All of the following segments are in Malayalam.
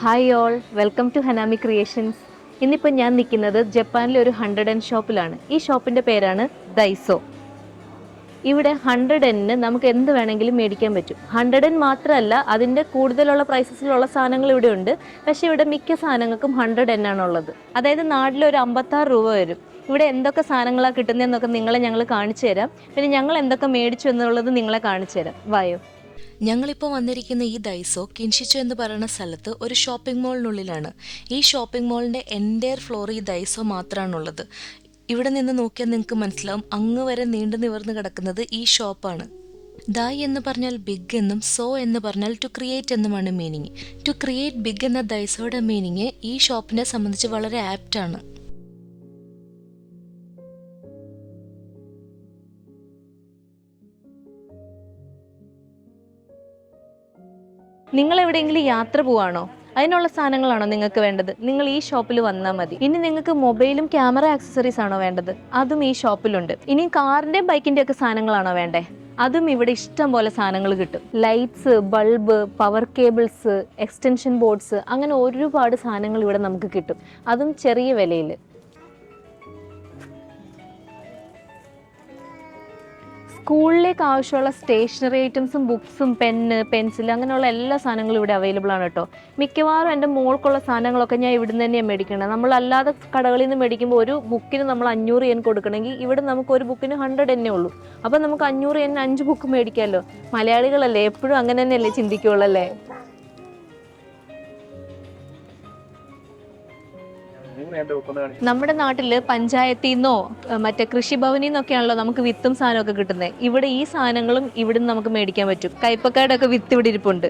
Hi all, welcome to Hanami creations. ഇന്നിപ്പോൾ ഞാൻ നിൽക്കുന്നത് ജപ്പാനിലെ ഒരു 100 ഷോപ്പിലാണ്. ഈ ഷോപ്പിൻ്റെ പേരാണ് ദൈസോ. ഇവിടെ 100 നമുക്ക് എന്ത് വേണമെങ്കിലും മേടിക്കാൻ പറ്റും. 100 മാത്രമല്ല, അതിൻ്റെ കൂടുതലുള്ള പ്രൈസസിലുള്ള സാധനങ്ങൾ ഇവിടെ ഉണ്ട്. പക്ഷേ ഇവിടെ മിക്ക സാധനങ്ങൾക്കും 100 ആണുള്ളത്. അതായത് നാട്ടിലൊരു 56 രൂപ വരും. ഇവിടെ എന്തൊക്കെ സാധനങ്ങളാണ് കിട്ടുന്നതെന്നൊക്കെ ഞങ്ങൾ കാണിച്ചു തരാം. പിന്നെ ഞങ്ങൾ എന്തൊക്കെ മേടിച്ചു എന്നുള്ളത് നിങ്ങളെ കാണിച്ചു തരാം. വായോ. ഞങ്ങളിപ്പോൾ വന്നിരിക്കുന്ന ഈ ദൈസോ കിൻഷിച്ചു എന്ന് പറയുന്ന സ്ഥലത്ത് ഒരു ഷോപ്പിംഗ് മാളിനുള്ളിലാണ്. ഈ ഷോപ്പിംഗ് മാളിൻ്റെ എൻ്റയർ ഫ്ലോർ ഈ ദൈസോ മാത്രമാണുള്ളത്. ഇവിടെ നിന്ന് നോക്കിയാൽ നിങ്ങൾക്ക് മനസ്സിലാവും, അങ്ങ് വരെ നീണ്ടു നിവർന്ന് കിടക്കുന്നത് ഈ ഷോപ്പാണ്. ദായ് എന്ന് പറഞ്ഞാൽ ബിഗ് എന്നും സോ എന്ന് പറഞ്ഞാൽ ടു ക്രിയേറ്റ് എന്നുമാണ് മീനിങ്. ടു ക്രിയേറ്റ് ബിഗ് എന്ന ദൈസോയുടെ മീനിങ് ഈ ഷോപ്പിനെ സംബന്ധിച്ച് വളരെ ആപ്റ്റാണ്. നിങ്ങൾ എവിടെയെങ്കിലും യാത്ര പോവാണോ? അതിനുള്ള സാധനങ്ങളാണോ നിങ്ങൾക്ക് വേണ്ടത്? നിങ്ങൾ ഈ ഷോപ്പിൽ വന്നാൽ മതി. ഇനി നിങ്ങൾക്ക് മൊബൈലും ക്യാമറ ആക്സസറീസ് ആണോ വേണ്ടത്? അതും ഈ ഷോപ്പിലുണ്ട്. ഇനി കാറിൻ്റെയും ബൈക്കിൻ്റെ ഒക്കെ സാധനങ്ങളാണോ വേണ്ടേ? അതും ഇവിടെ ഇഷ്ടം പോലെ സാധനങ്ങൾ കിട്ടും. Lights, bulb, power cables, extension boards, അങ്ങനെ ഒരുപാട് സാധനങ്ങൾ ഇവിടെ നമുക്ക് കിട്ടും. അതും ചെറിയ വിലയിൽ. സ്കൂളിലേക്ക് ആവശ്യമുള്ള സ്റ്റേഷനറി ഐറ്റംസും ബുക്സും പെന്ന്, പെൻസിൽ, അങ്ങനെയുള്ള എല്ലാ സാധനങ്ങളും ഇവിടെ അവൈലബിൾ ആണ് കേട്ടോ. മിക്കവാറും എൻ്റെ മോൾക്കുള്ള സാധനങ്ങളൊക്കെ ഞാൻ ഇവിടെ നിന്ന് തന്നെയാണ് മേടിക്കുന്നത്. നമ്മളല്ലാതെ കടകളിൽ നിന്ന് മേടിക്കുമ്പോൾ ഒരു ബുക്കിന് നമ്മൾ 500 yen കൊടുക്കണമെങ്കിൽ ഇവിടെ നമുക്ക് ഒരു ബുക്കിന് 100 തന്നെ ഉള്ളൂ. അപ്പോൾ നമുക്ക് 500 yen 5 ബുക്ക് മേടിക്കാമല്ലോ. മലയാളികളല്ലേ, എപ്പോഴും അങ്ങനെ തന്നെയല്ലേ ചിന്തിക്കുള്ളൂ അല്ലേ? നമ്മുടെ നാട്ടില് പഞ്ചായത്തിൽ നിന്നോ മറ്റേ കൃഷിഭവനിൽ നിന്നൊക്കെയാണല്ലോ നമുക്ക് വിത്തും സാധനമൊക്കെ കിട്ടുന്നത്. ഇവിടെ ഈ സാധനങ്ങളും ഇവിടുന്ന് നമുക്ക് മേടിക്കാൻ പറ്റും. കൈപ്പക്കായുടെ ഒക്കെ വിത്ത് ഇവിടെ ഇരിപ്പുണ്ട്.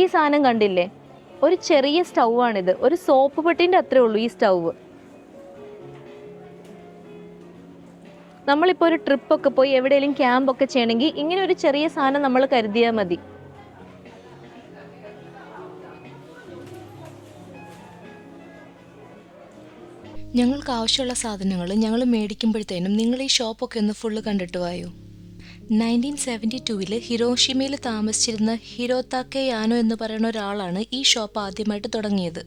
ഈ സാധനം കണ്ടില്ലേ? ഒരു ചെറിയ സ്റ്റൗ ആണിത്. ഒരു സോപ്പ് പെട്ടിന്റെ അത്രേ ഉള്ളൂ ഈ സ്റ്റൗവ്. നമ്മളിപ്പോൾ ഒരു ട്രിപ്പൊക്കെ പോയി എവിടെയെങ്കിലും ക്യാമ്പൊക്കെ ചെയ്യണമെങ്കിൽ ഇങ്ങനെ ഒരു ചെറിയ സാധനം നമ്മൾ കരുതിയാൽ മതി. ഞങ്ങൾക്ക് ആവശ്യമുള്ള സാധനങ്ങൾ ഞങ്ങൾ മേടിക്കുമ്പോഴത്തേനും നിങ്ങൾ ഈ ഷോപ്പൊക്കെ ഒന്ന് ഫുള്ള് കണ്ടിട്ട് വായോ. 1972 ഹിരോഷിമയിൽ താമസിച്ചിരുന്ന ഹിരോതാക്കെ യാനോ എന്ന് പറയുന്ന ഒരാളാണ് ഈ ഷോപ്പ് ആദ്യമായിട്ട് തുടങ്ങിയത്.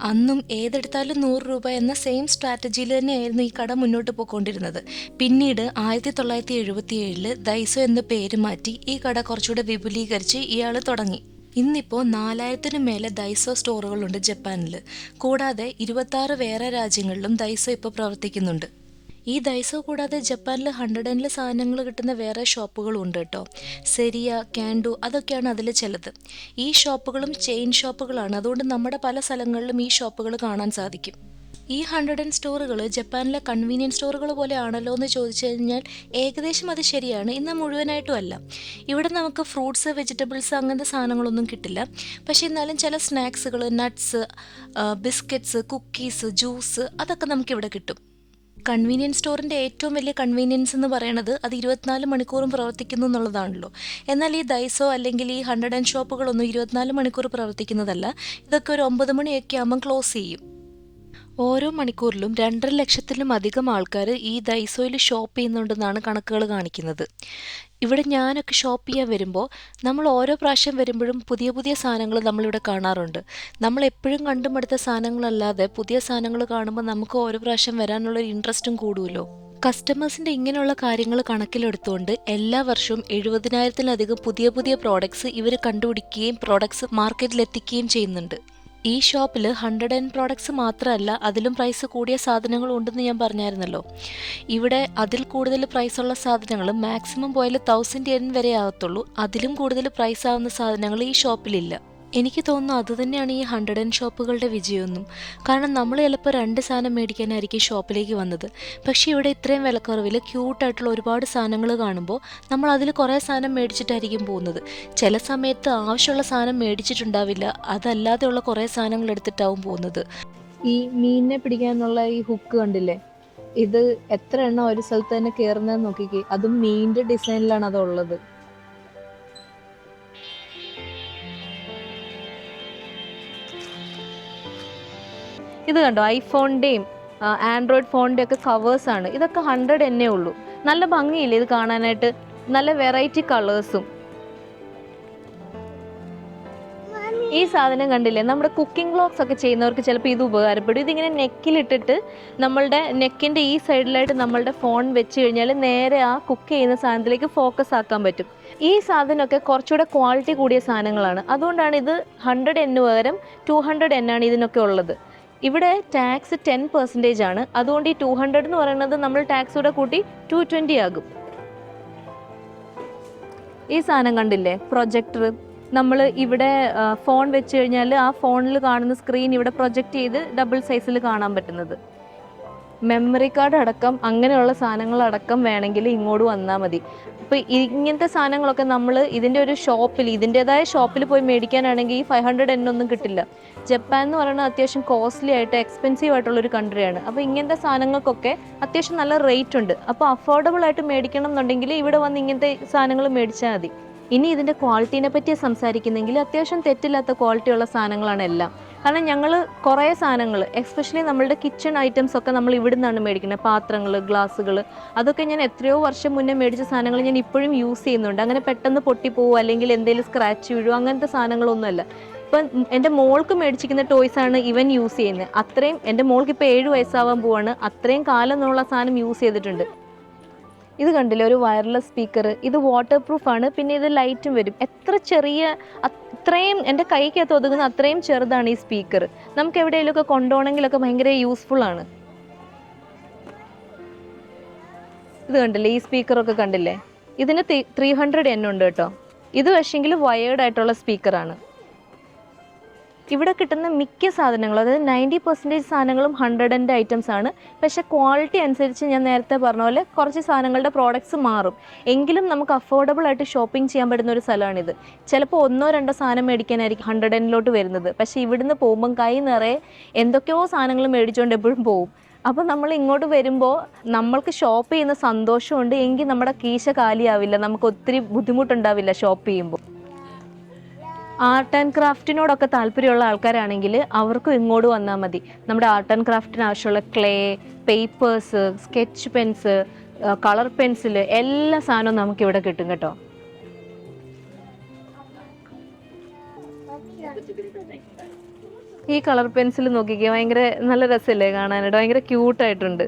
അന്നും ഏതെടുത്താലും 100 രൂപ എന്ന സെയിം സ്ട്രാറ്റജിയിൽ തന്നെയായിരുന്നു ഈ കട മുന്നോട്ട് പോയിക്കൊണ്ടിരുന്നത്. പിന്നീട് 1977 ദൈസോ എന്ന പേര് മാറ്റി ഈ കട കുറച്ചുകൂടെ വിപുലീകരിച്ച് ഇയാൾ തുടങ്ങി. ഇന്നിപ്പോൾ 4000-ന് മേലെ ദൈസോ സ്റ്റോറുകളുണ്ട് ജപ്പാനിൽ. കൂടാതെ 26 വേറെ രാജ്യങ്ങളിലും ദൈസോ ഇപ്പോൾ പ്രവർത്തിക്കുന്നുണ്ട്. ഈ ദൈസോ കൂടാതെ ജപ്പാനിൽ 100 സാധനങ്ങൾ കിട്ടുന്ന വേറെ ഷോപ്പുകളും ഉണ്ട് കേട്ടോ. സെരിയ, ക്യാൻഡു, അതൊക്കെയാണ് അതിൽ ചിലത്. ഈ ഷോപ്പുകളും ചെയിൻ ഷോപ്പുകളാണ്. അതുകൊണ്ട് നമ്മുടെ പല സ്ഥലങ്ങളിലും ഈ ഷോപ്പുകൾ കാണാൻ സാധിക്കും. ഈ 100 സ്റ്റോറുകൾ ജപ്പാനിലെ കൺവീനിയൻസ് സ്റ്റോറുകൾ പോലെ ആണല്ലോ എന്ന് ചോദിച്ചു കഴിഞ്ഞാൽ ഏകദേശം അത് ശരിയാണ്. ഇന്ന് മുഴുവനായിട്ടും അല്ല. ഇവിടെ നമുക്ക് ഫ്രൂട്ട്സ്, വെജിറ്റബിൾസ് അങ്ങനത്തെ സാധനങ്ങളൊന്നും കിട്ടില്ല. പക്ഷേ എന്നാലും ചില സ്നാക്സുകൾ, നട്ട്സ്, ബിസ്ക്കറ്റ്സ്, കുക്കീസ്, ജ്യൂസ്, അതൊക്കെ നമുക്കിവിടെ കിട്ടും. കൺവീനിയൻസ് സ്റ്റോറിൻ്റെ ഏറ്റവും വലിയ കൺവീനിയൻസ് എന്ന് പറയുന്നത് അത് 24 മണിക്കൂറും പ്രവർത്തിക്കുന്നു എന്നുള്ളതാണല്ലോ. എന്നാൽ ഈ ദൈസോ അല്ലെങ്കിൽ ഈ 100 ഷോപ്പുകളൊന്നും 24 മണിക്കൂർ പ്രവർത്തിക്കുന്നതല്ല. ഇതൊക്കെ ഒരു 9 മണിയൊക്കെ ആകുമ്പം ക്ലോസ് ചെയ്യും. ഓരോ മണിക്കൂറിലും 2.5 ലക്ഷത്തിലും അധികം ആൾക്കാർ ഈ ദൈസോയിൽ ഷോപ്പ് ചെയ്യുന്നുണ്ടെന്നാണ് കണക്കുകൾ കാണിക്കുന്നത്. ഇവിടെ ഞാനൊക്കെ ഷോപ്പ് ചെയ്യാൻ വരുമ്പോൾ നമ്മൾ ഓരോ പ്രാവശ്യം വരുമ്പോഴും പുതിയ പുതിയ സാധനങ്ങൾ നമ്മളിവിടെ കാണാറുണ്ട്. നമ്മൾ എപ്പോഴും കണ്ടുമടുത്ത സാധനങ്ങളല്ലാതെ പുതിയ സാധനങ്ങൾ കാണുമ്പോൾ നമുക്ക് ഓരോ പ്രാവശ്യം വരാനുള്ളൊരു ഇൻട്രസ്റ്റും കൂടുമല്ലോ. കസ്റ്റമേഴ്സിൻ്റെ ഇങ്ങനെയുള്ള കാര്യങ്ങൾ കണക്കിലെടുത്തുകൊണ്ട് എല്ലാ വർഷവും 70,000-ലധികം പുതിയ പുതിയ പ്രോഡക്ട്സ് ഇവർ കണ്ടുപിടിക്കുകയും പ്രോഡക്ട്സ് മാർക്കറ്റിലെത്തിക്കുകയും ചെയ്യുന്നുണ്ട്. ഈ ഷോപ്പിൽ 100 പ്രോഡക്ട്സ് മാത്രമല്ല, അതിലും പ്രൈസ് കൂടിയ സാധനങ്ങളും ഉണ്ടെന്ന് ഞാൻ പറഞ്ഞായിരുന്നല്ലോ. ഇവിടെ അതിൽ കൂടുതൽ പ്രൈസുള്ള സാധനങ്ങൾ മാക്സിമം പോയാൽ 1000 yen വരെ ആകത്തുള്ളൂ. അതിലും കൂടുതൽ പ്രൈസ് ആവുന്ന സാധനങ്ങൾ ഈ ഷോപ്പിലില്ല. എനിക്ക് തോന്നുന്നു അതുതന്നെയാണ് ഈ 100 ഷോപ്പുകളുടെ വിജയമൊന്നും. കാരണം നമ്മൾ ചിലപ്പോൾ 2 സാധനം മേടിക്കാനായിരിക്കും ഷോപ്പിലേക്ക് വന്നത്. പക്ഷേ ഇവിടെ ഇത്രയും വിലക്കുറവിൽ ക്യൂട്ടായിട്ടുള്ള ഒരുപാട് സാധനങ്ങൾ കാണുമ്പോൾ നമ്മൾ അതിൽ കുറേ സാധനം മേടിച്ചിട്ടായിരിക്കും പോകുന്നത്. ചില സമയത്ത് ആവശ്യമുള്ള സാധനം മേടിച്ചിട്ടുണ്ടാവില്ല, അതല്ലാതെയുള്ള കുറേ സാധനങ്ങൾ എടുത്തിട്ടാവും പോകുന്നത്. ഈ മീനിനെ പിടിക്കാനുള്ള ഈ ഹുക്ക് കണ്ടില്ലേ? ഇത് എത്ര എണ്ണം ഒരു സ്ഥലത്ത് തന്നെ കയറുന്നതെന്ന് നോക്കിക്കേ. അതും മീനിന്റെ ഡിസൈനിലാണ് അതുള്ളത്. ഇത് കണ്ടോ, ഐഫോണിൻ്റെയും ആൻഡ്രോയിഡ് ഫോണിൻ്റെ ഒക്കെ കവേഴ്സാണ്. ഇതൊക്കെ 100 എന്നേ ഉള്ളൂ. നല്ല ഭംഗിയില്ലേ ഇത് കാണാനായിട്ട്? നല്ല വെറൈറ്റി കളേഴ്സും. ഈ സാധനം കണ്ടില്ലേ, നമ്മുടെ കുക്കിംഗ് വ്ളോഗ്സ് ഒക്കെ ചെയ്യുന്നവർക്ക് ചിലപ്പോൾ ഇത് ഉപകാരപ്പെടും. ഇതിങ്ങനെ നെക്കിലിട്ടിട്ട് നമ്മളുടെ നെക്കിൻ്റെ ഈ സൈഡിലായിട്ട് നമ്മളുടെ ഫോൺ വെച്ച് കഴിഞ്ഞാൽ നേരെ ആ കുക്ക് ചെയ്യുന്ന സാധനത്തിലേക്ക് ഫോക്കസ് ആക്കാൻ പറ്റും. ഈ സാധനമൊക്കെ കുറച്ചുകൂടെ ക്വാളിറ്റി കൂടിയ സാധനങ്ങളാണ്. അതുകൊണ്ടാണ് ഇത് 100N പകരം 200N ആണ് ഇതിനൊക്കെ ഉള്ളത്. ഇവിടെ ടാക്സ് 10% ആണ്. അതുകൊണ്ട് ഈ 200 എന്ന് പറയുന്നത് നമ്മൾ ടാക്സ് കൂടെ കൂട്ടി 220 ആകും. ഈ സാധനം കണ്ടില്ലേ, പ്രൊജക്ടർ. നമ്മൾ ഇവിടെ ഫോൺ വെച്ച് കഴിഞ്ഞാൽ ആ ഫോണിൽ കാണുന്ന സ്ക്രീൻ ഇവിടെ പ്രൊജക്റ്റ് ചെയ്ത് ഡബിൾ സൈസിൽ കാണാൻ പറ്റുന്നത്. മെമ്മറി കാർഡ് അടക്കം അങ്ങനെയുള്ള സാധനങ്ങളടക്കം വേണമെങ്കിൽ ഇങ്ങോട്ട് വന്നാൽ മതി. അപ്പോൾ ഇങ്ങനത്തെ സാധനങ്ങളൊക്കെ നമ്മൾ ഇതിൻ്റെ ഒരു ഷോപ്പിൽ, ഇതിൻ്റെതായ ഷോപ്പിൽ പോയി മേടിക്കാനാണെങ്കിൽ ഈ 500N ഒന്നും കിട്ടില്ല. ജപ്പാൻ എന്ന് പറയുന്നത് അത്യാവശ്യം കോസ്റ്റ്ലി ആയിട്ട് എക്സ്പെൻസീവ് ആയിട്ടുള്ളൊരു കൺട്രിയാണ്. അപ്പോൾ ഇങ്ങനത്തെ സാധനങ്ങൾക്കൊക്കെ അത്യാവശ്യം നല്ല റേറ്റ് ഉണ്ട്. അപ്പോൾ അഫോർഡബിൾ ആയിട്ട് മേടിക്കണം എന്നുണ്ടെങ്കിൽ ഇവിടെ വന്ന് ഇങ്ങനത്തെ സാധനങ്ങൾ മേടിച്ചാൽ മതി. ഇനി ഇതിൻ്റെ ക്വാളിറ്റീനെ പറ്റി സംസാരിക്കുന്നെങ്കിൽ അത്യാവശ്യം തെറ്റില്ലാത്ത ക്വാളിറ്റിയുള്ള സാധനങ്ങളാണ് എല്ലാം. കാരണം ഞങ്ങൾ കുറേ സാധനങ്ങൾ, എസ്പെഷ്യലി നമ്മളുടെ കിച്ചൺ ഐറ്റംസ് ഒക്കെ നമ്മൾ ഇവിടെ നിന്നാണ് മേടിക്കുന്നത്. പാത്രങ്ങൾ, ഗ്ലാസ്സുകൾ, അതൊക്കെ ഞാൻ എത്രയോ വർഷം മുന്നേ മേടിച്ച സാധനങ്ങൾ ഞാൻ ഇപ്പോഴും യൂസ് ചെയ്യുന്നുണ്ട്. അങ്ങനെ പെട്ടെന്ന് പൊട്ടിപ്പോവുക അല്ലെങ്കിൽ എന്തെങ്കിലും സ്ക്രാച്ച് വീഴുക അങ്ങനത്തെ സാധനങ്ങളൊന്നുമല്ല. ഇപ്പം എൻ്റെ മോൾക്ക് മേടിച്ചിരിക്കുന്ന ടോയ്സാണ് ഇവൻ യൂസ് ചെയ്യുന്നത്. അത്രയും, എൻ്റെ മോൾക്ക് ഇപ്പോൾ 7 വയസ്സാവാൻ പോവാണ്. അത്രയും കാലം എന്നുള്ള സാധനം യൂസ് ചെയ്തിട്ടുണ്ട്. ഇത് കണ്ടില്ലേ, ഒരു വയർലെസ് സ്പീക്കർ. ഇത് വാട്ടർ പ്രൂഫാണ്. പിന്നെ ഇത് ലൈറ്റും വരും. എത്ര ചെറിയ, അത്രയും എൻ്റെ കൈക്കകത്ത് ഒതുങ്ങുന്ന അത്രയും ചെറുതാണ് ഈ സ്പീക്കർ. നമുക്ക് എവിടെയെങ്കിലുമൊക്കെ കൊണ്ടുപോകണമെങ്കിലൊക്കെ ഭയങ്കര യൂസ്ഫുൾ ആണ്. ഇത് കണ്ടില്ലേ, ഈ സ്പീക്കറൊക്കെ കണ്ടില്ലേ, ഇതിന് 300N ഉണ്ട് കേട്ടോ. ഇത് പക്ഷേങ്കിൽ വയേർഡ് ആയിട്ടുള്ള സ്പീക്കറാണ്. ഇവിടെ കിട്ടുന്ന മിക്ക സാധനങ്ങളും, അതായത് 90% സാധനങ്ങളും 100N ഐറ്റംസ് ആണ്. പക്ഷേ ക്വാളിറ്റി അനുസരിച്ച് ഞാൻ നേരത്തെ പറഞ്ഞ പോലെ കുറച്ച് സാധനങ്ങളുടെ പ്രോഡക്ട്സ് മാറും. എങ്കിലും നമുക്ക് അഫോർഡബിൾ ആയിട്ട് ഷോപ്പിംഗ് ചെയ്യാൻ പറ്റുന്ന ഒരു സ്ഥലമാണിത്. ചിലപ്പോൾ 1-2 സാധനം മേടിക്കാനായിരിക്കും 100N വരുന്നത്. പക്ഷേ ഇവിടുന്ന് പോകുമ്പം കൈ നിറയെ എന്തൊക്കെയോ സാധനങ്ങൾ മേടിച്ചുകൊണ്ട് എപ്പോഴും പോകും. അപ്പോൾ നമ്മൾ ഇങ്ങോട്ട് വരുമ്പോൾ നമ്മൾക്ക് ഷോപ്പ് ചെയ്യുന്ന സന്തോഷമുണ്ട്, എങ്കിൽ നമ്മുടെ കീശ കാലിയാവില്ല, നമുക്ക് ഒത്തിരി ബുദ്ധിമുട്ടുണ്ടാവില്ല ഷോപ്പ് ചെയ്യുമ്പോൾ. ആർട്ട് ആൻഡ് ക്രാഫ്റ്റിനോടൊക്കെ താല്പര്യമുള്ള ആൾക്കാരാണെങ്കിൽ അവർക്കും ഇങ്ങോട്ട് വന്നാൽ മതി. നമ്മുടെ ആർട്ട് ആൻഡ് ക്രാഫ്റ്റിന് ആവശ്യമുള്ള clay, papers, sketch pens, colour pencil, എല്ലാ സാധനവും നമുക്കിവിടെ കിട്ടും കേട്ടോ. ഈ കളർ പെൻസിൽ നോക്കിക്കേ, ഭയങ്കര നല്ല രസമല്ലേ കാണാനായിട്ട്, ഭയങ്കര ക്യൂട്ടായിട്ടുണ്ട്.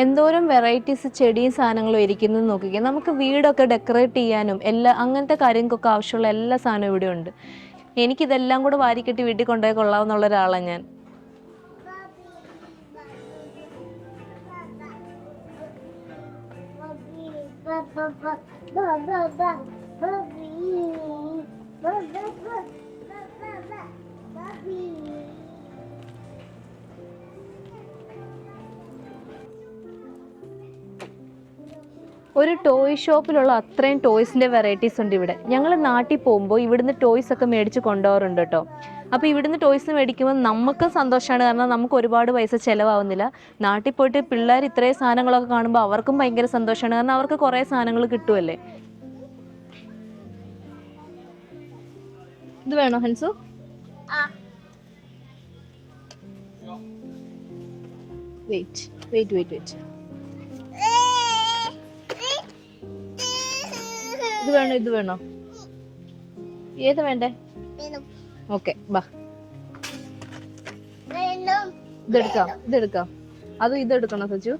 എന്തോരം വെറൈറ്റീസ് ചെടിയും സാധനങ്ങളും ഇരിക്കുന്നത് നോക്കിക്കുക. നമുക്ക് വീടൊക്കെ ഡെക്കറേറ്റ് ചെയ്യാനും അങ്ങനത്തെ കാര്യങ്ങൾക്കൊക്കെ ആവശ്യമുള്ള എല്ലാ സാധനവും ഇവിടെ ഉണ്ട്. എനിക്കിതെല്ലാം കൂടെ വാരിക്കെട്ടി വീട്ടിൽ കൊണ്ടുപോയി കൊള്ളാവുന്നുള്ള ഒരാളാണ് ഞാൻ. ഒരു ടോയ് ഷോപ്പിലുള്ള അത്രയും ടോയ്സിൻ്റെ വെറൈറ്റീസ് ഉണ്ട് ഇവിടെ. ഞങ്ങൾ നാട്ടിൽ പോകുമ്പോൾ ഇവിടുന്ന് ടോയ്സ് ഒക്കെ മേടിച്ച് കൊണ്ടുപോകാറുണ്ട് കേട്ടോ. അപ്പോൾ ഇവിടുന്ന് ടോയ്സ് മേടിക്കുമ്പോൾ നമുക്കും സന്തോഷമാണ്, കാരണം നമുക്ക് ഒരുപാട് പൈസ ചിലവാകുന്നില്ല. നാട്ടിൽ പോയിട്ട് പിള്ളേർ ഇത്രയും സാധനങ്ങളൊക്കെ കാണുമ്പോൾ അവർക്കും ഭയങ്കര സന്തോഷമാണ്, കാരണം അവർക്ക് കുറേ സാധനങ്ങൾ കിട്ടുമല്ലേ. ഇത് വേണോ Hansu? Wait wait wait wait ഇത് വേണോ, ഇത് വേണോ, ഏത് വേണ്ടേ? ഓക്കെ, ബാ, ഇതെടുക്കാം. അതും ഇതെടുക്കണോ സച്ചു?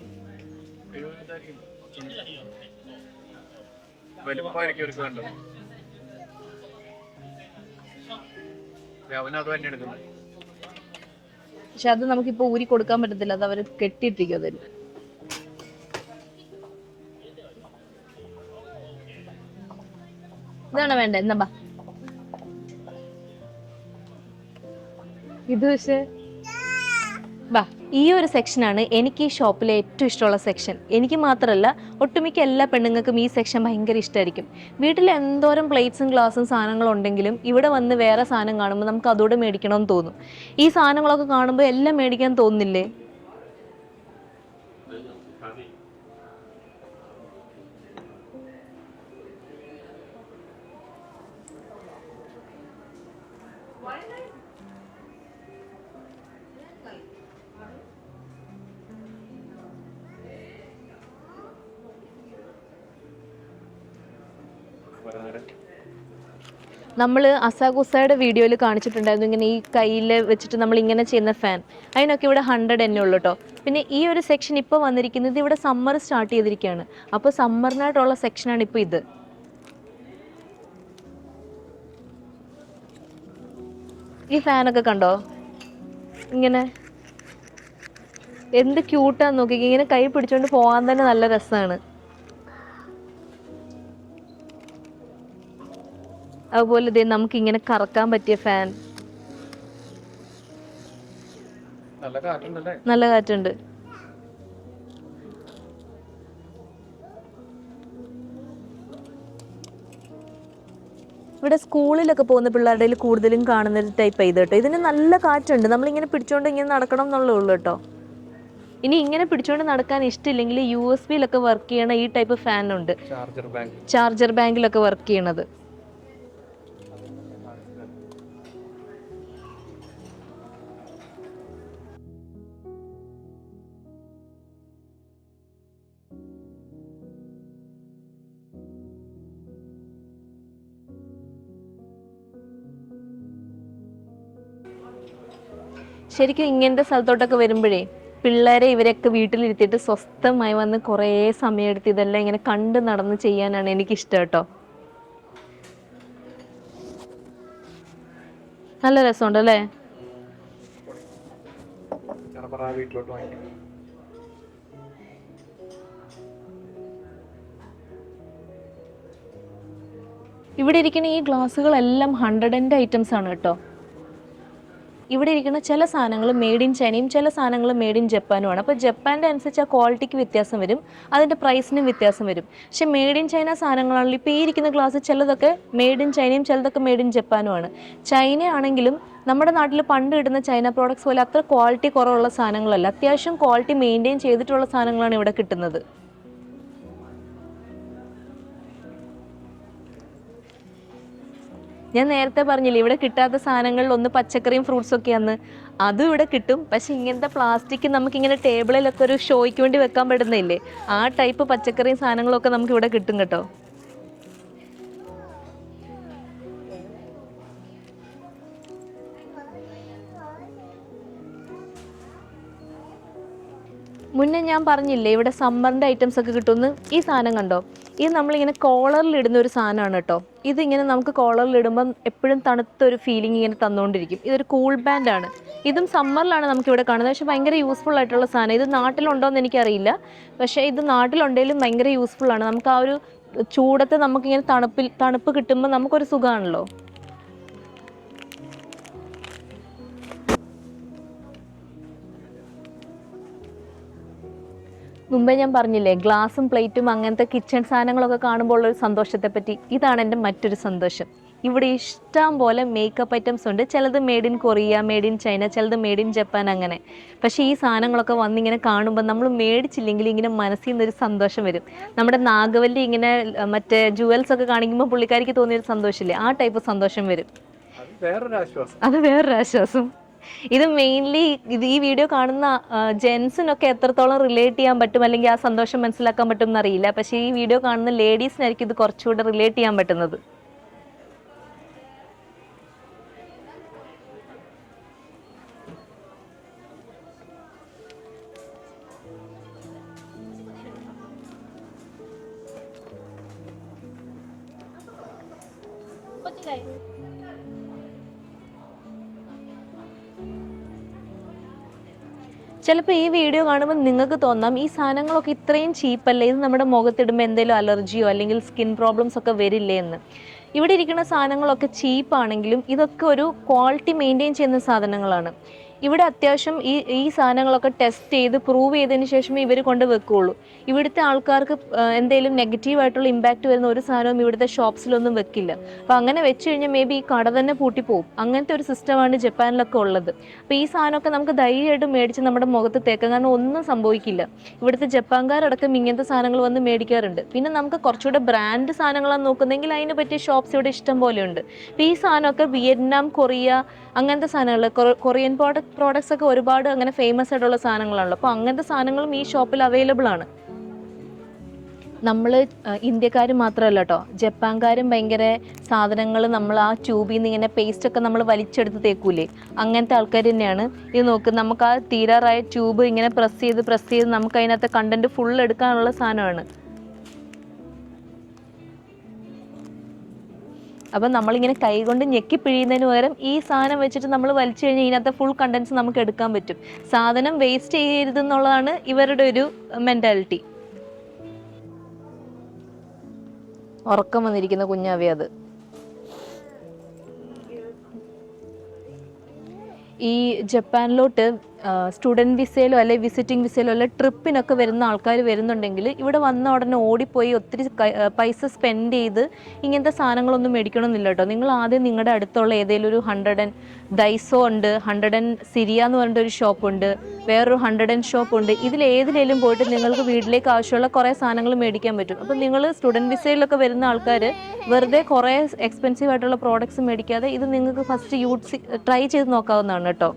പക്ഷെ അത് നമുക്കിപ്പോ ഊരി കൊടുക്കാൻ പറ്റത്തില്ല, അത് അവര് കെട്ടിയിട്ടിരിക്കും അതിൽ. ഇതാണ് വേണ്ടേ? എന്നാ ബാ, ഇത് പക്ഷേ ബാ, ഈ ഒരു സെക്ഷനാണ് എനിക്ക് ഈ ഷോപ്പിലെ ഏറ്റവും ഇഷ്ടമുള്ള സെക്ഷൻ. എനിക്ക് മാത്രമല്ല, ഒട്ടുമിക്ക എല്ലാ പെണ്ണുങ്ങൾക്കും ഈ സെക്ഷൻ ഭയങ്കര ഇഷ്ടമായിരിക്കും. വീട്ടിൽ എന്തോരം പ്ലേറ്റ്സും ഗ്ലാസും സാധനങ്ങളും ഉണ്ടെങ്കിലും ഇവിടെ വന്ന് വേറെ സാധനം കാണുമ്പോൾ നമുക്ക് അതോടെ മേടിക്കണമെന്ന് തോന്നും. ഈ സാധനങ്ങളൊക്കെ കാണുമ്പോൾ എല്ലാം മേടിക്കാൻ തോന്നുന്നില്ലേ? നമ്മൾ അസാഗുസയുടെ വീഡിയോയിൽ കാണിച്ചിട്ടുണ്ടായിരുന്നു ഇങ്ങനെ ഈ കയ്യിൽ വെച്ചിട്ട് നമ്മൾ ഇങ്ങനെ ചെയ്യുന്ന ഫാൻ. അതിനൊക്കെ ഇവിടെ 100 തന്നെ ഉള്ളൂ കേട്ടോ. പിന്നെ ഈ ഒരു സെക്ഷൻ ഇപ്പോൾ വന്നിരിക്കുന്നത് ഇവിടെ സമ്മർ സ്റ്റാർട്ട് ചെയ്തിരിക്കുകയാണ്. അപ്പോൾ സമ്മറിനായിട്ടുള്ള സെക്ഷനാണ് ഇപ്പോൾ ഇത്. ഈ ഫാനൊക്കെ കണ്ടോ? ഇങ്ങനെ എന്ത് ക്യൂട്ടാന്ന് നോക്കി. ഇങ്ങനെ കൈ പിടിച്ചോണ്ട് പോകാൻ തന്നെ നല്ല രസമാണ്. അതുപോലെ ഇതേ നമുക്ക് ഇങ്ങനെ കറക്കാൻ പറ്റിയ ഫാൻ. നല്ല കാറ്റുണ്ട്. ഇവിടെ സ്കൂളിലൊക്കെ പോകുന്ന പിള്ളേരുടെ കൂടുതലും കാണുന്ന ഒരു ടൈപ്പ് ഇത് കേട്ടോ. ഇതിന് നല്ല കാറ്റുണ്ട്. നമ്മളിങ്ങനെ പിടിച്ചോണ്ട് ഇങ്ങനെ നടക്കണം എന്നുള്ളേ ഉള്ളൂ കേട്ടോ. ഇനി ഇങ്ങനെ പിടിച്ചോണ്ട് നടക്കാൻ ഇഷ്ടമില്ലെങ്കിൽ USB-യിലൊക്കെ വർക്ക് ചെയ്യണ ഈ ടൈപ്പ് ഫാനുണ്ട്, ചാർജർ ബാങ്കിലൊക്കെ വർക്ക് ചെയ്യണത്. ശരിക്കും ഇങ്ങനത്തെ സ്ഥലത്തോട്ടൊക്കെ വരുമ്പോഴേ പിള്ളേരെ ഇവരൊക്കെ വീട്ടിലിരുത്തിയിട്ട് സ്വസ്ഥമായി വന്ന് കുറേ സമയമെടുത്ത് ഇതെല്ലാം ഇങ്ങനെ കണ്ട് നടന്ന് ചെയ്യാനാണ് എനിക്കിഷ്ടം കേട്ടോ. നല്ല രസമുണ്ട് അല്ലേ? ഇവിടെ ഇരിക്കുന്ന ഈ ഗ്ലാസ്സുകളെല്ലാം 100 ഐറ്റംസ് ആണ് കേട്ടോ. ഇവിടെ ഇരിക്കുന്ന ചില സാധനങ്ങൾ മെയ്ഡ് ഇൻ ചൈനയും ചില സാധനങ്ങൾ മെയ്ഡ് ഇൻ ജപ്പാനുമാണ്. അപ്പോൾ ജപ്പാൻ്റെ അനുസരിച്ച് ആ ക്വാളിറ്റിക്ക് വ്യത്യാസം വരും, അതിൻ്റെ പ്രൈസിനും വ്യത്യാസം വരും. പക്ഷെ മെയ്ഡ് ഇൻ ചൈന സാധനങ്ങളാണെങ്കിൽ ഇപ്പോൾ ഈ ഇരിക്കുന്ന ഗ്ലാസ് ചിലതൊക്കെ മെയ്ഡ് ഇൻ ചൈനയും ചിലതൊക്കെ മെയ്ഡ് ഇൻ ജപ്പാനുമാണ്. ചൈന ആണെങ്കിലും നമ്മുടെ നാട്ടിൽ പണ്ട് ഇടുന്ന ചൈന പ്രോഡക്ട്സ് പോലെ അത്ര ക്വാളിറ്റി കുറവുള്ള സാധനങ്ങളല്ല, അത്യാവശ്യം ക്വാളിറ്റി മെയിൻറ്റെയിൻ ചെയ്തിട്ടുള്ള സാധനങ്ങളാണ് ഇവിടെ കിട്ടുന്നത്. ഞാൻ നേരത്തെ പറഞ്ഞില്ലേ ഇവിടെ കിട്ടാത്ത സാധനങ്ങളിൽ ഒന്ന് പച്ചക്കറിയും ഫ്രൂട്ട്സും ഒക്കെയാന്ന്. അതും ഇവിടെ കിട്ടും. പക്ഷെ ഇങ്ങനത്തെ പ്ലാസ്റ്റിക് നമുക്കിങ്ങനെ ടേബിളിലൊക്കെ ഒരു ഷോയ്ക്ക് വേണ്ടി വെക്കാൻ പറ്റുന്നില്ലേ, ആ ടൈപ്പ് പച്ചക്കറിയും സാധനങ്ങളൊക്കെ നമുക്ക് ഇവിടെ കിട്ടും കേട്ടോ. മുന്നേ ഞാൻ പറഞ്ഞില്ലേ ഇവിടെ സമ്മറിൻ്റെ ഐറ്റംസ് ഒക്കെ കിട്ടുമെന്ന്. ഈ സാധനം കണ്ടോ? ഇത് നമ്മളിങ്ങനെ കോളറിൽ ഇടുന്ന ഒരു സാധനമാണ് കേട്ടോ. ഇതിങ്ങനെ നമുക്ക് കോളറിൽ ഇടുമ്പം എപ്പോഴും തണുത്തൊരു ഫീലിംഗ് ഇങ്ങനെ തന്നുകൊണ്ടിരിക്കും. ഇതൊരു കൂൾ ബാൻഡാണ്. ഇതും സമ്മറിലാണ് നമുക്കിവിടെ കാണുന്നത്. പക്ഷേ ഭയങ്കര യൂസ്ഫുൾ ആയിട്ടുള്ള സാധനം. ഇത് നാട്ടിലുണ്ടോയെന്ന് എനിക്കറിയില്ല, പക്ഷേ ഇത് നാട്ടിലുണ്ടെങ്കിലും ഭയങ്കര യൂസ്ഫുള്ളാണ്. നമുക്ക് ആ ഒരു ചൂടത്ത് നമുക്കിങ്ങനെ തണുപ്പ് കിട്ടുമ്പോൾ നമുക്കൊരു സുഖമാണല്ലോ. മുമ്പേ ഞാൻ പറഞ്ഞില്ലേ ഗ്ലാസും പ്ലേറ്റും അങ്ങനത്തെ കിച്ചൺ സാധനങ്ങളൊക്കെ കാണുമ്പോൾ ഉള്ളൊരു സന്തോഷത്തെപ്പറ്റി. ഇതാണ് എൻ്റെ മറ്റൊരു സന്തോഷം. ഇവിടെ ഇഷ്ടം പോലെ മേക്കപ്പ് ഐറ്റംസ് ഉണ്ട്. ചിലത് made in Korea, made in China, ചിലത് മെയ്ഡ് ഇൻ ജപ്പാൻ അങ്ങനെ. പക്ഷേ ഈ സാധനങ്ങളൊക്കെ വന്നിങ്ങനെ കാണുമ്പോൾ നമ്മൾ മേടിച്ചില്ലെങ്കിൽ ഇങ്ങനെ മനസ്സിൽ നിന്നൊരു സന്തോഷം വരും. നമ്മുടെ നാഗവല്ലി ഇങ്ങനെ മറ്റേ ജുവൽസ് ഒക്കെ കാണിക്കുമ്പോൾ പുള്ളിക്കാരിക്ക് തോന്നിയൊരു സന്തോഷമില്ലേ, ആ ടൈപ്പ് സന്തോഷം വരും. അത് വേറൊരു ആശ്വാസം. ഇത് മെയിൻലി ഈ വീഡിയോ കാണുന്ന ജെൻസിനൊക്കെ എത്രത്തോളം റിലേറ്റ് ചെയ്യാൻ പറ്റും അല്ലെങ്കിൽ ആ സന്തോഷം മനസ്സിലാക്കാൻ പറ്റും എന്നറിയില്ല. പക്ഷേ ഈ വീഡിയോ കാണുന്ന ലേഡീസിനായിരിക്കും ഇത് കുറച്ചുകൂടെ റിലേറ്റ് ചെയ്യാൻ പറ്റുന്നത്. ചിലപ്പോൾ ഈ വീഡിയോ കാണുമ്പോൾ നിങ്ങൾക്ക് തോന്നാം ഈ സാധനങ്ങളൊക്കെ ഇത്രയും ചീപ്പല്ലേ, ഇത് നമ്മുടെ മുഖത്തിടുമ്പോൾ എന്തെങ്കിലും അലർജിയോ അല്ലെങ്കിൽ സ്കിൻ പ്രോബ്ലംസ് ഒക്കെ വരില്ലേ എന്ന്. ഇവിടെ ഇരിക്കുന്ന സാധനങ്ങളൊക്കെ ചീപ്പാണെങ്കിലും ഇതൊക്കെ ഒരു ക്വാളിറ്റി മെയിൻറ്റെയിൻ ചെയ്യുന്ന സാധനങ്ങളാണ്. ഇവിടെ അത്യാവശ്യം ഈ സാധനങ്ങളൊക്കെ ടെസ്റ്റ് ചെയ്ത് പ്രൂവ് ചെയ്തതിന് ശേഷമേ ഇവർ കൊണ്ട് വെക്കുകയുള്ളൂ. ഇവിടുത്തെ ആൾക്കാർക്ക് എന്തെങ്കിലും നെഗറ്റീവായിട്ടുള്ള ഇമ്പാക്റ്റ് വരുന്ന ഒരു സാധനവും ഇവിടുത്തെ ഷോപ്സിലൊന്നും വെക്കില്ല. അപ്പോൾ അങ്ങനെ വെച്ച് കഴിഞ്ഞാൽ മേ ബി ഈ കട തന്നെ പൂട്ടിപ്പോവും. അങ്ങനത്തെ ഒരു സിസ്റ്റമാണ് ജപ്പാനിലൊക്കെ ഉള്ളത്. അപ്പോൾ ഈ സാധനമൊക്കെ നമുക്ക് ധൈര്യമായിട്ട് മേടിച്ച് നമ്മുടെ മുഖത്ത് തേക്കാം, കാരണം ഒന്നും സംഭവിക്കില്ല. ഇവിടുത്തെ ജപ്പാൻകാരടക്കം ഇങ്ങനത്തെ സാധനങ്ങൾ വന്ന് മേടിക്കാറുണ്ട്. പിന്നെ നമുക്ക് കുറച്ചുകൂടെ ബ്രാൻഡ് സാധനങ്ങളാണ് നോക്കുന്നതെങ്കിൽ അതിന് പറ്റിയ ഷോപ്സ് ഇവിടെ ഇഷ്ടം പോലെ ഉണ്ട്. അപ്പോൾ ഈ സാധനമൊക്കെ വിയറ്റ്നാം, കൊറിയ അങ്ങനത്തെ സാധനങ്ങൾ, കൊറിയൻ പ്രോഡക്ട്സ് ഒക്കെ ഒരുപാട് അങ്ങനെ ഫേമസ് ആയിട്ടുള്ള സാധനങ്ങളാണല്ലോ. അപ്പോൾ അങ്ങനത്തെ സാധനങ്ങളും ഈ ഷോപ്പിൽ അവൈലബിൾ ആണ്. നമ്മൾ ഇന്ത്യക്കാർ മാത്രമല്ല കേട്ടോ, ജപ്പാൻകാരും ഭയങ്കര സാധനങ്ങൾ നമ്മൾ ആ ട്യൂബിൽ നിന്ന് ഇങ്ങനെ പേസ്റ്റൊക്കെ നമ്മൾ വലിച്ചെടുത്ത് തേക്കൂലേ, അങ്ങനത്തെ ആൾക്കാർ തന്നെയാണ്. ഇത് നോക്ക്, നമുക്ക് ആ തീരാറായ ട്യൂബ് ഇങ്ങനെ പ്രസ് ചെയ്ത് നമുക്ക് അതിനകത്ത് കണ്ടന്റ് ഫുൾ എടുക്കാനുള്ള സാധനമാണ്. അപ്പം നമ്മളിങ്ങനെ കൈകൊണ്ട് ഞെക്കി പിഴിയുന്നതിന് പകരം ഈ സാധനം വെച്ചിട്ട് നമ്മൾ വലിച്ചു കഴിഞ്ഞാൽ ഇതിനകത്ത് ഫുൾ കണ്ടൻസ് നമുക്ക് എടുക്കാൻ പറ്റും. സാധനം വേസ്റ്റ് ചെയ്യരുതെന്നുള്ളതാണ് ഇവരുടെ ഒരു മെൻറ്റാലിറ്റി. ഉറക്കം വന്നിരിക്കുന്ന കുഞ്ഞാവി അത്. ഈ ജപ്പാനിലോട്ട് സ്റ്റുഡൻറ്റ് വിസയിലോ അല്ലെ വിസിറ്റിംഗ് വിസയിലോ അല്ലെ ട്രിപ്പിനൊക്കെ വരുന്ന ആൾക്കാർ വരുന്നുണ്ടെങ്കിൽ ഇവിടെ വന്ന ഉടനെ ഓടിപ്പോയി ഒത്തിരി പൈസ സ്പെൻഡ് ചെയ്ത് ഇങ്ങനത്തെ സാധനങ്ങളൊന്നും മേടിക്കണമെന്നില്ല കേട്ടോ. നിങ്ങൾ ആദ്യം നിങ്ങളുടെ അടുത്തുള്ള ഏതെങ്കിലും ഒരു 100 ഡൈസോ ഉണ്ട്, 100 സിരിയ എന്ന് പറഞ്ഞിട്ടൊരു ഷോപ്പുണ്ട്, വേറൊരു 100 ഷോപ്പുണ്ട്. ഇതിലേതിലേലും പോയിട്ട് നിങ്ങൾക്ക് വീട്ടിലേക്ക് ആവശ്യമുള്ള കുറേ സാധനങ്ങൾ മേടിക്കാൻ പറ്റും. അപ്പം നിങ്ങൾ സ്റ്റുഡൻറ്റ് വിസയിലൊക്കെ വരുന്ന ആൾക്കാർ വെറുതെ കുറേ എക്സ്പെൻസീവ് ആയിട്ടുള്ള പ്രോഡക്റ്റ്സ് മേടിക്കാതെ ഇത് നിങ്ങൾക്ക് ഫസ്റ്റ് ട്രൈ ചെയ്ത് നോക്കാവുന്നതാണ് കേട്ടോ.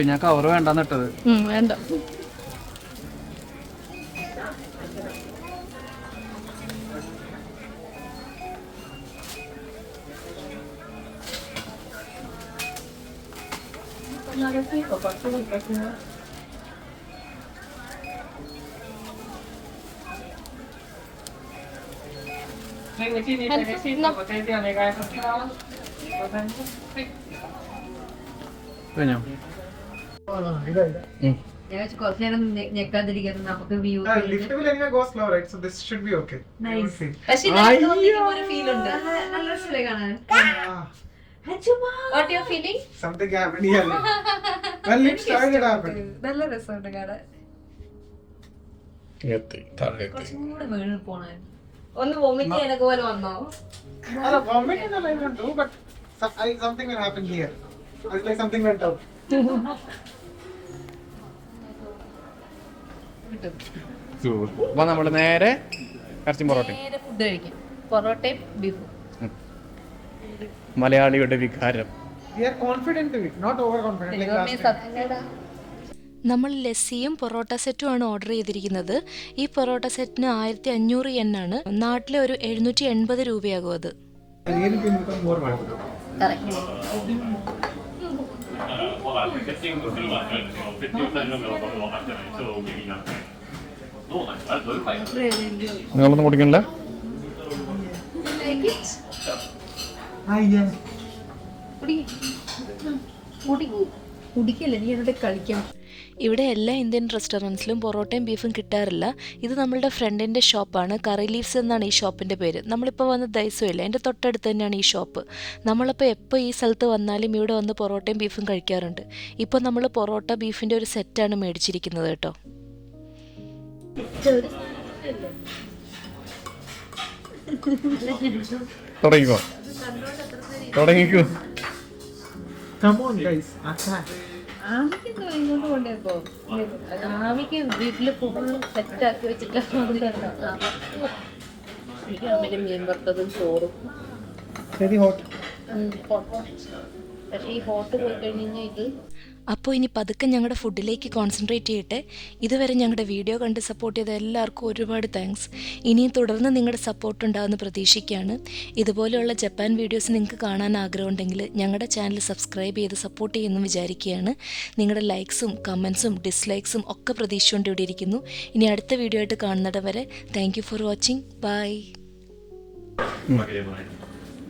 ഞാൻ കവർ വേണ്ടെന്ന് ഇട്ടത്. വേണ്ട. കഴിഞ്ഞോ? What you feeling? Something happened here. Well, it started happening. നല്ല രസമുണ്ട് കാണാൻ. ഒന്ന് വൊമിറ്റ് ചെയ്യാനൊക്കെ പോലെ വന്നോ? Vomiting I don't do, but something will happen here. It's like something went out. അപ്പൊ നമ്മള് നേരെ ഇറച്ചിയും പൊറോട്ടയും. നേരെ ഫുഡ് കഴിക്കും. പൊറോട്ടയും ബീഫും. മലയാളിയുടെ വികാരം. We are confident to it, not overconfident. Like last time. നമ്മൾ ലസ്സിയും പൊറോട്ട സെറ്റും ആണ് ഓർഡർ ചെയ്തിരിക്കുന്നത്. ഈ പൊറോട്ട സെറ്റിന് 1500 yen ആണ്. നാട്ടിലെ ഒരു 780 രൂപയാകും അത്. Really can become more valuable. നിങ്ങളൊന്നും കുടിക്കണില്ല? കുടിക്കല്ലേ, നീ എന്നോട് കളിക്കാം. ഇവിടെ എല്ലാ ഇന്ത്യൻ റെസ്റ്റോറൻറ്റ്സിലും പൊറോട്ടയും ബീഫും കിട്ടാറില്ല. ഇത് നമ്മളുടെ ഫ്രണ്ടിൻ്റെ ഷോപ്പാണ്. കറി ലീവ്സ് എന്നാണ് ഈ ഷോപ്പിൻ്റെ പേര്. നമ്മളിപ്പോൾ വന്ന ദൈസോ ഇല്ല, എൻ്റെ തൊട്ടടുത്ത് തന്നെയാണ് ഈ ഷോപ്പ്. നമ്മളപ്പോൾ എപ്പോൾ ഈ സ്ഥലത്ത് വന്നാലും ഇവിടെ വന്ന് പൊറോട്ടയും ബീഫും കഴിക്കാറുണ്ട്. ഇപ്പോൾ നമ്മൾ പൊറോട്ട ബീഫിൻ്റെ ഒരു സെറ്റാണ് മേടിച്ചിരിക്കുന്നത് കേട്ടോ. തുടങ്ങിക്കോ, തുടങ്ങിക്കോ. Come on, guys. Attack. ഇങ്ങോട്ട് കൊണ്ടുപോ. ആമിക്ക് വീട്ടില് ഫുള്ള് സെറ്റാക്കി വെച്ചിട്ട് എനിക്ക് മീൻ വറുത്തതും ചോറും. Very hot. പക്ഷേ ഈ ഹോട്ട് പോയി കഴിഞ്ഞാൽ ഇത് അപ്പോൾ ഇനി പതുക്കെ ഞങ്ങളുടെ ഫുഡിലേക്ക് കോൺസെൻട്രേറ്റ് ചെയ്യട്ടെ. ഇതുവരെ ഞങ്ങളുടെ വീഡിയോ കണ്ട് സപ്പോർട്ട് ചെയ്ത എല്ലാവർക്കും ഒരുപാട് താങ്ക്സ്. ഇനിയും തുടർന്ന് നിങ്ങളുടെ സപ്പോർട്ട് ഉണ്ടാകുമെന്ന് പ്രതീക്ഷിക്കുകയാണ്. ഇതുപോലെയുള്ള ജപ്പാൻ വീഡിയോസ് നിങ്ങൾക്ക് കാണാൻ ആഗ്രഹമുണ്ടെങ്കിൽ ഞങ്ങളുടെ ചാനൽ സബ്സ്ക്രൈബ് ചെയ്ത് സപ്പോർട്ട് ചെയ്യുമെന്ന് വിചാരിക്കുകയാണ്. നിങ്ങളുടെ ലൈക്സും കമൻസും ഡിസ്ലൈക്സും ഒക്കെ പ്രതീക്ഷിച്ചുകൊണ്ട് ഇവിടെ ഇരിക്കുന്നു. ഇനി അടുത്ത വീഡിയോ ആയിട്ട് കാണുന്നിടം വരെ thank you for watching. Bye.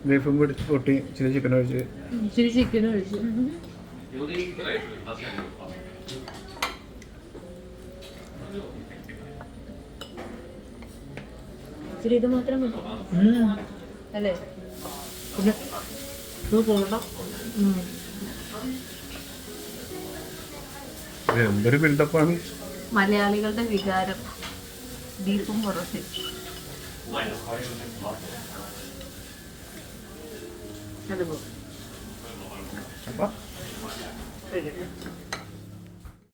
ബീഫും പിടിച്ച് പൊട്ടി ചില ചിക്കൻ ഒഴിച്ച് ഇച്ചിരി ചിക്കൻ ഒഴിച്ചു. ഇച്ചിരി ഇത് മാത്രം മതി അല്ലേ? എന്തൊരു ബിൽഡപ്പാണ്. മലയാളികളുടെ വികാരം ബീഫും പൊറോട്ടയും. അതുപോലെ അപ്പം